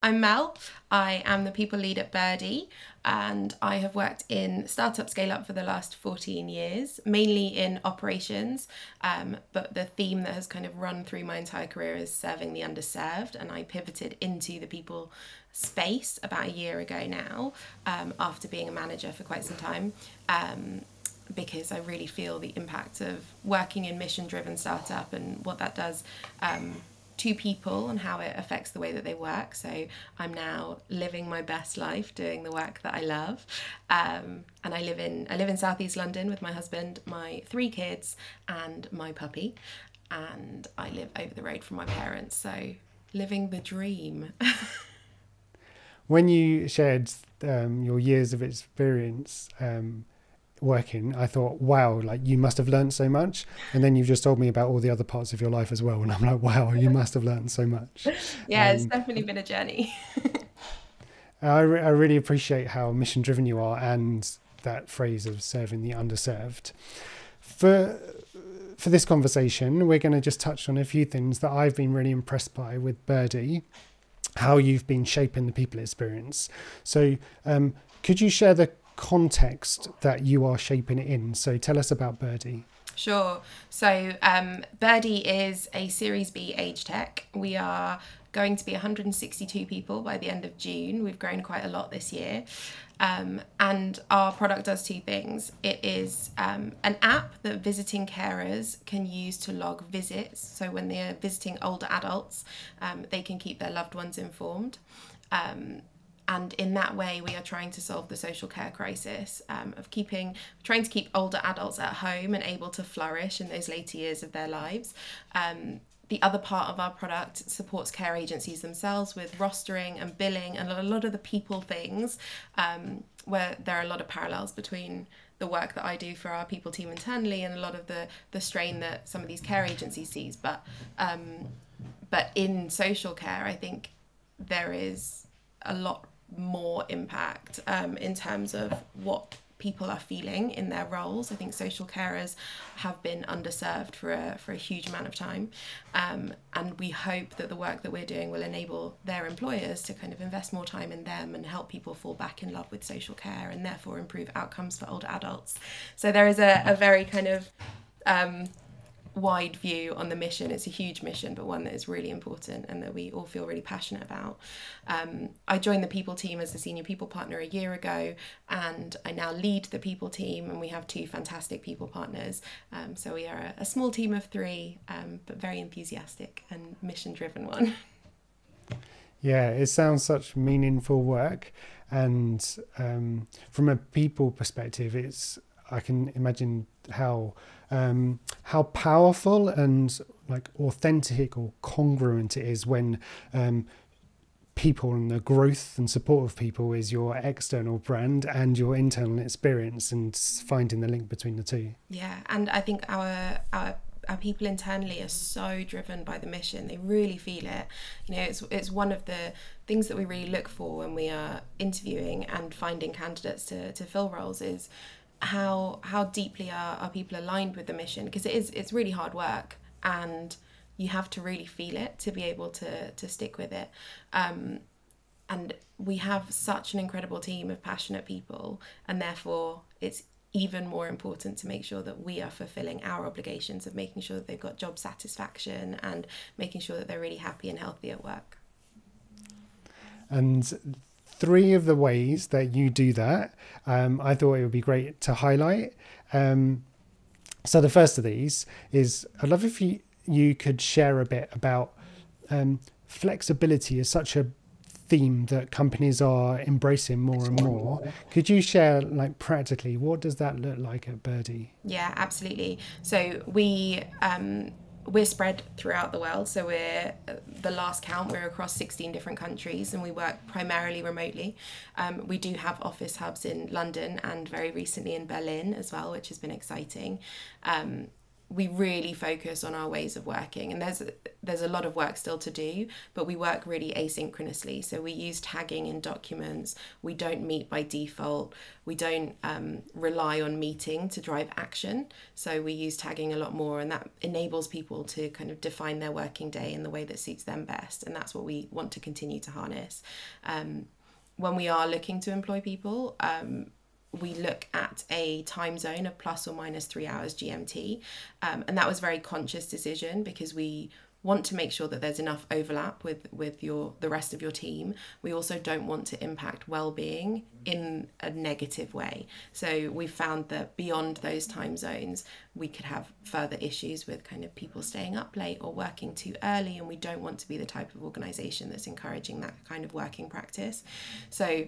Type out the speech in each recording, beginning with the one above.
I'm Mel. I am the people lead at Birdie, and I have worked in startup scale up for the last 14 years, mainly in operations. But the theme that has kind of run through my entire career is serving the underserved, and I pivoted into the people space about a year ago now, after being a manager for quite some time. Because I really feel the impact of working in mission-driven startup and what that does to people and how it affects the way that they work. So I'm now living my best life doing the work that I love. And I live in Southeast London with my husband, my 3 kids, and my puppy. And I live over the road from my parents. So living the dream. When you shared your years of experience working, I thought, wow, like you must have learned so much. And then you've just told me about all the other parts of your life as well. And I'm like, wow, you must have learned so much. Yeah, it's definitely been a journey. I really appreciate how mission driven you are and that phrase of serving the underserved. For this conversation, we're going to just touch on a few things that I've been really impressed by with Birdie, how you've been shaping the people experience. So could you share the context that you are shaping it in? So tell us about Birdie. Sure. So Birdie is a Series B age tech. We are going to be 162 people by the end of June. We've grown quite a lot this year. And our product does 2 things. It is an app that visiting carers can use to log visits. So when they're visiting older adults, they can keep their loved ones informed. And in that way, we are trying to solve the social care crisis of trying to keep older adults at home and able to flourish in those later years of their lives. The other part of our product supports care agencies themselves with rostering and billing and a lot of the people things, where there are a lot of parallels between the work that I do for our people team internally and a lot of the strain that some of these care agencies sees. But in social care, I think there is a lot more impact in terms of what people are feeling in their roles. I think social carers have been underserved for a huge amount of time, and we hope that the work that we're doing will enable their employers to kind of invest more time in them and help people fall back in love with social care and therefore improve outcomes for older adults. So there is a very kind of wide view on the mission. It's a huge mission, but one that is really important and that we all feel really passionate about. I joined the people team as the senior people partner a year ago, and I now lead the people team, and we have 2 fantastic people partners. So we are a small team of 3, but very enthusiastic and mission driven one. Yeah, it sounds such meaningful work. And from a people perspective, I can imagine how powerful and like authentic or congruent it is when people and the growth and support of people is your external brand and your internal experience, and finding the link between the 2. Yeah, and I think our people internally are so driven by the mission. They really feel it. You know, it's one of the things that we really look for when we are interviewing and finding candidates to fill roles is how deeply are people aligned with the mission, because it's really hard work and you have to really feel it to be able to stick with it. And we have such an incredible team of passionate people, and therefore it's even more important to make sure that we are fulfilling our obligations of making sure that they've got job satisfaction and making sure that they're really happy and healthy at work. And 3 of the ways that you do that, I thought it would be great to highlight. So the first of these is, I'd love if you could share a bit about flexibility is such a theme that companies are embracing more and more. Could you share, like, practically, what does that look like at Birdie? Yeah, absolutely. So we're spread throughout the world. So we're, the last count, we're across 16 different countries, and we work primarily remotely. We do have office hubs in London and very recently in Berlin as well, which has been exciting. we really focus on our ways of working, and there's a lot of work still to do, but we work really asynchronously. So we use tagging in documents. We don't meet by default. We don't rely on meeting to drive action. So we use tagging a lot more, and that enables people to kind of define their working day in the way that suits them best. And that's what we want to continue to harness. When we are looking to employ people, we look at a time zone of plus or minus 3 hours GMT. And that was a very conscious decision, because we want to make sure that there's enough overlap with the rest of your team. We also don't want to impact well-being in a negative way. So we found that beyond those time zones, we could have further issues with kind of people staying up late or working too early, and we don't want to be the type of organisation that's encouraging that kind of working practice. So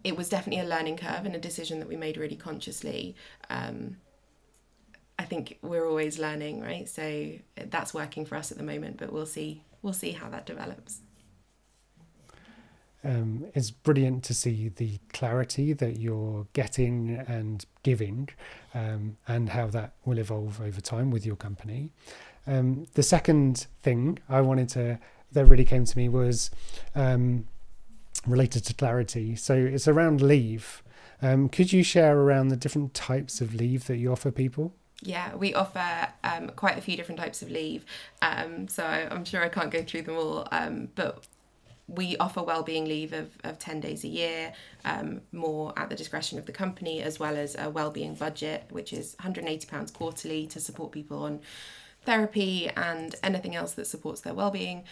it was definitely a learning curve and a decision that we made really consciously. I think we're always learning, right? So that's working for us at the moment, but we'll see how that develops. It's brilliant to see the clarity that you're getting and giving, and how that will evolve over time with your company. The second thing that really came to me was related to clarity. So it's around leave. Could you share around the different types of leave that you offer people? Yeah, we offer quite a few different types of leave. So I'm sure I can't go through them all, but we offer wellbeing leave of 10 days a year, more at the discretion of the company, as well as a wellbeing budget, which is £180 quarterly to support people on therapy and anything else that supports their wellbeing.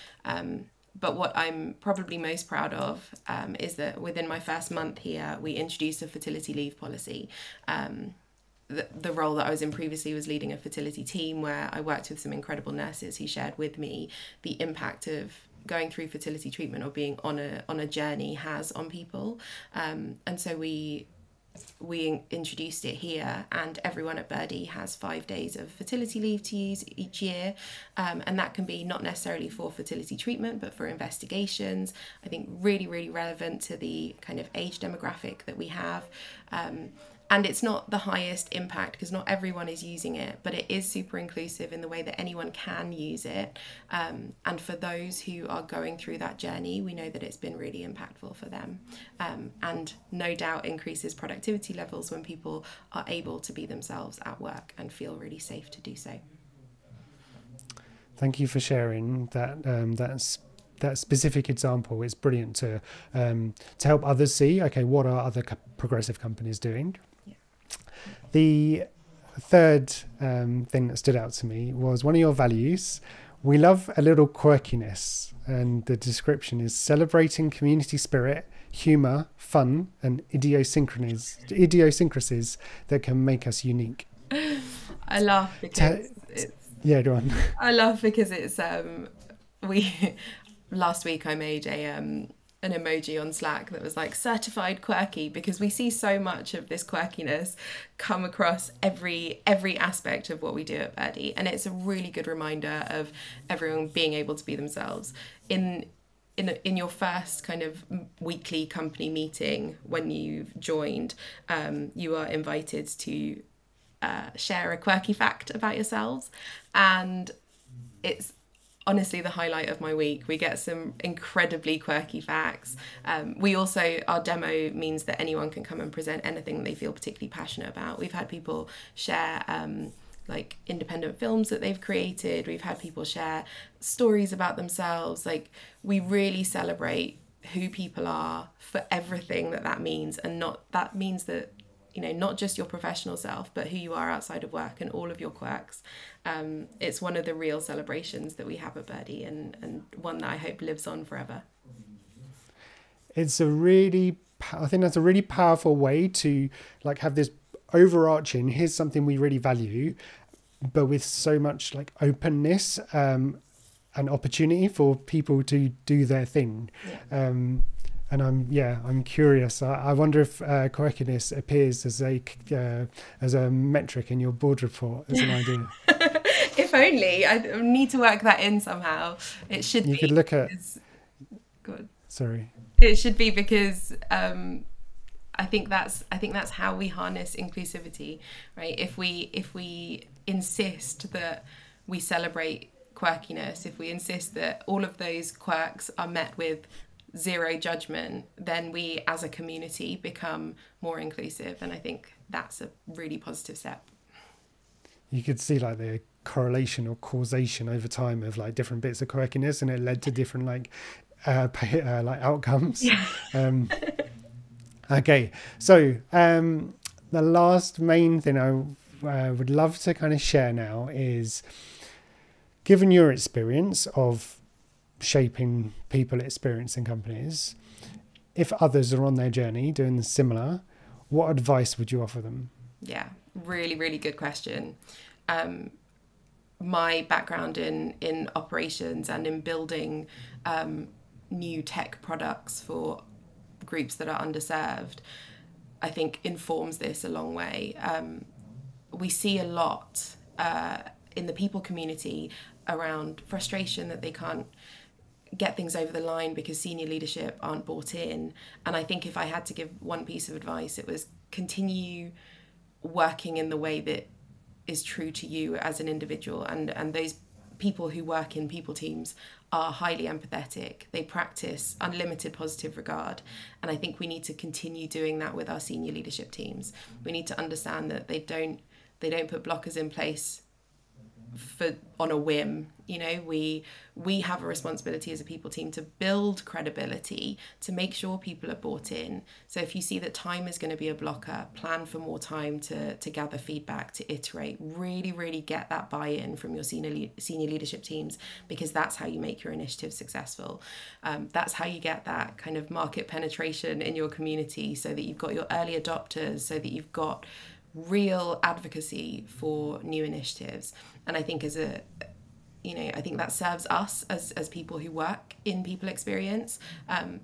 But what I'm probably most proud of is that within my first month here, we introduced a fertility leave policy. The role that I was in previously was leading a fertility team, where I worked with some incredible nurses who shared with me the impact of going through fertility treatment or being on a journey has on people. And so we introduced it here, and everyone at Birdie has 5 days of fertility leave to use each year, and that can be not necessarily for fertility treatment but for investigations. I think really, really relevant to the kind of age demographic that we have. And it's not the highest impact because not everyone is using it, but it is super inclusive in the way that anyone can use it. And for those who are going through that journey, we know that it's been really impactful for them. And no doubt increases productivity levels when people are able to be themselves at work and feel really safe to do so. Thank you for sharing that specific example. It's brilliant to help others see, okay, what are other progressive companies doing? The third thing that stood out to me was one of your values. We love a little quirkiness, and the description is celebrating community spirit, humour, fun, and idiosyncrasies that can make us unique. I laugh because yeah, go on. I laugh because it's last week I made an emoji on Slack that was like certified quirky, because we see so much of this quirkiness come across every aspect of what we do at Birdie, and it's a really good reminder of everyone being able to be themselves. In your first kind of weekly company meeting when you've joined, you are invited to share a quirky fact about yourselves, and it's honestly the highlight of my week. We get some incredibly quirky facts. We also, our demo means that anyone can come and present anything that they feel particularly passionate about. We've had people share like independent films that they've created. We've had people share stories about themselves. Like, we really celebrate who people are for everything that means, and that means that, you know, not just your professional self, but who you are outside of work and all of your quirks. It's one of the real celebrations that we have at Birdie, and one that I hope lives on forever. I think that's a really powerful way to like have this overarching, here's something we really value, but with so much like openness and opportunity for people to do their thing. Yeah. And I'm curious. I wonder if quirkiness appears as a metric in your board report as an idea. If only. I need to work that in somehow. It should be. You could look at. Good. Sorry. It should be, because I think that's how we harness inclusivity, right? If we insist that we celebrate quirkiness, if we insist that all of those quirks are met with zero judgment, then we as a community become more inclusive. And I think that's a really positive step. You could see like the correlation or causation over time of like different bits of quirkiness, and it led to different like outcomes. Yeah. Okay, so the last main thing I would love to kind of share now is, given your experience of shaping people experience in companies, if others are on their journey doing similar, what advice would you offer them? Yeah, really, really good question. My background in operations and in building new tech products for groups that are underserved, I think informs this a long way. We see a lot in the people community around frustration that they can't get things over the line because senior leadership aren't bought in. And I think if I had to give one piece of advice, it was continue working in the way that is true to you as an individual. And those people who work in people teams are highly empathetic. They practice unlimited positive regard. And I think we need to continue doing that with our senior leadership teams. We need to understand that they don't put blockers in place on a whim. You know, we have a responsibility as a people team to build credibility, to make sure people are bought in. So if you see that time is going to be a blocker, plan for more time to gather feedback, to iterate, really get that buy-in from your senior leadership teams, because that's how you make your initiative successful. That's how you get that kind of market penetration in your community, so that you've got your early adopters, so that you've got real advocacy for new initiatives. And I think I think that serves us as people who work in people experience,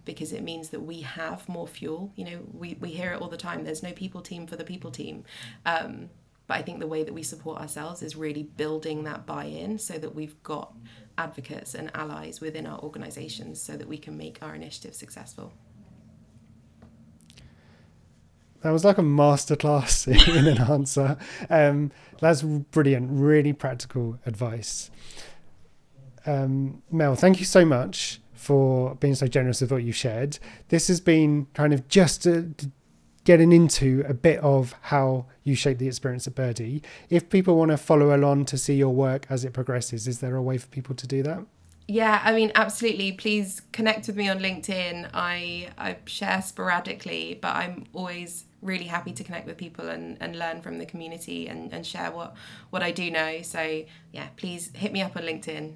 because it means that we have more fuel. You know, we hear it all the time, there's no people team for the people team. But I think the way that we support ourselves is really building that buy-in, so that we've got advocates and allies within our organisations, so that we can make our initiatives successful. That was like a masterclass in an answer. That's brilliant, really practical advice. Mel, thank you so much for being so generous with what you shared. This has been kind of just getting into a bit of how you shape the experience at Birdie. If people want to follow along to see your work as it progresses, is there a way for people to do that? Yeah, I mean, absolutely. Please connect with me on LinkedIn. I share sporadically, but I'm always really happy to connect with people and learn from the community and share what I do know. So yeah, please hit me up on LinkedIn.